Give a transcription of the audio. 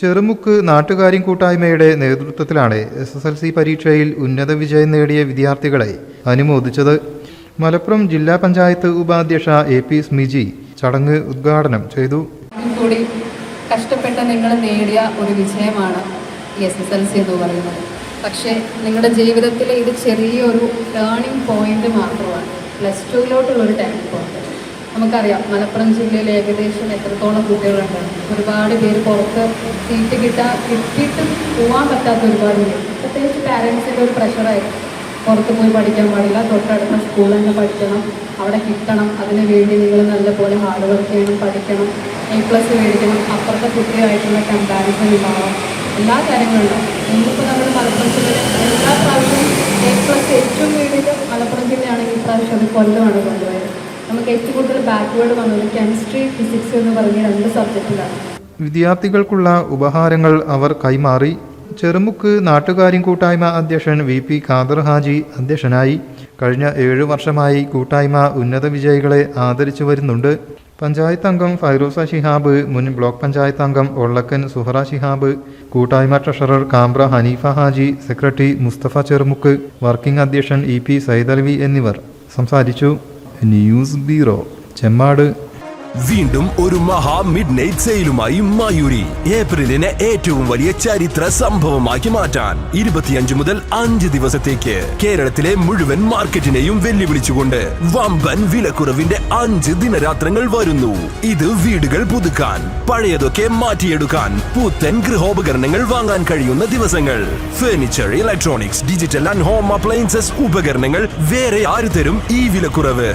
ചെറുമുക്ക് നാട്ടുകാര്യം കൂട്ടായ്മയുടെ നേതൃത്വത്തിലാണ് SSLC പരീക്ഷയിൽ ഉന്നത വിജയം നേടിയ വിദ്യാർത്ഥികളെ അനുമോദിച്ചത്. മലപ്പുറം ജില്ലാ പഞ്ചായത്ത് ഉപാധ്യക്ഷ AP സ്മിജി ചടങ്ങ് ഉദ്ഘാടനം ചെയ്തു. കൂടി കഷ്ടപ്പെട്ട് നിങ്ങൾ നേടിയ ഒരു വിജയമാണ് ഈ SSLC എന്ന് പറയുന്നത്. പക്ഷേ നിങ്ങളുടെ ജീവിതത്തിൽ ഇത് ചെറിയൊരു ടേണിംഗ് പോയിന്റ് മാത്രമാണ്. +2-ലോട്ടുള്ളൊരു ടേണിംഗ് പോയിന്റ്. നമുക്കറിയാം മലപ്പുറം ജില്ലയിൽ ഏകദേശം എത്രത്തോളം കുട്ടികളുണ്ട്. ഒരുപാട് പേര് പുറത്ത് സീറ്റ് കിട്ടിയിട്ടും പോകാൻ പറ്റാത്ത ഒരുപാട് പേര്. പ്രത്യേകിച്ച് പാരൻസിൻ്റെ ഒരു പ്രഷറായിരിക്കും. പുറത്ത് പോയി പഠിക്കാൻ പാടില്ല, തൊട്ടടുത്ത സ്കൂളിൽ തന്നെ പഠിക്കണം, അവിടെ കിട്ടണം. അതിന് വേണ്ടി നിങ്ങൾ നല്ലപോലെ ഹാർഡ് വർക്ക് ചെയ്യണം, പഠിക്കണം, A+ മേടിക്കണം. അപ്പുറത്തെ കുട്ടിയായിട്ടുള്ള കമ്പാരിസൺ ഉണ്ടാവാം, എല്ലാ കാര്യങ്ങളിലും. ഇന്നിപ്പോൾ നമ്മൾ മലപ്പുറം ജില്ലയിൽ എല്ലാ പ്രാവശ്യവും A+ ഏറ്റവും വീട്ടിൽ മലപ്പുറം ജില്ലയാണെങ്കിൽ ഇപ്രാവശ്യം അത് കൊല്ലമാണ് കൊണ്ടുപോയത്. നമുക്ക് ഏറ്റവും കൂടുതൽ ബാക്ക്വേർഡ് വന്നത് കെമിസ്ട്രി, ഫിസിക്സ് എന്ന് പറഞ്ഞ 2 സബ്ജക്റ്റിലാണ്. വിദ്യാർത്ഥികൾക്കുള്ള ഉപഹാരങ്ങൾ അവർ കൈമാറി. ചെറുമുക്ക് നാട്ടുകാര്യം കൂട്ടായ്മ അധ്യക്ഷൻ VP ഖാദർ ഹാജി അധ്യക്ഷനായി. കഴിഞ്ഞ 7 വർഷമായി കൂട്ടായ്മ ഉന്നത വിജയികളെ ആദരിച്ചു വരുന്നുണ്ട്. പഞ്ചായത്ത് അംഗം ഫൈറൂസ ശിഹാബ്, മുൻ ബ്ലോക്ക് പഞ്ചായത്ത് അംഗം ഒള്ളക്കൻ സുഹറ ശിഹാബ്, കൂട്ടായ്മ treasurer Kampra Haneefa Haji, secretary Musthafa Cherumukku, working അധ്യക്ഷൻ EP സൈദൽവി എന്നിവർ സംസാരിച്ചു. News bureau, Chemmad. വീണ്ടും ഒരു മഹാ മിഡ് നൈറ്റ് സെയിലുമായി മയൂരി. ഏപ്രിലിനെ ഏറ്റവും വലിയ ചരിത്ര സംഭവമാക്കി മാറ്റാൻ 25 മുതൽ 5 ദിവസത്തേക്ക് കേരളത്തിലെ മുഴുവൻ മാർക്കറ്റിനെയും വെല്ലുവിളിച്ചുകൊണ്ട് വമ്പൻ വിലക്കുറവിന്റെ 5 ദിനരാത്രങ്ങൾ വരുന്നു. ഇത് വീടുകൾ പുതുക്കാൻ, പഴയതൊക്കെ മാറ്റിയെടുക്കാൻ, പുത്തൻ ഗൃഹോപകരണങ്ങൾ വാങ്ങാൻ കഴിയുന്ന ദിവസങ്ങൾ. Furniture, electronics, digital and home appliances ഉപകരണങ്ങൾ വേറെ ആര് തരും ഈ വിലക്കുറവ്?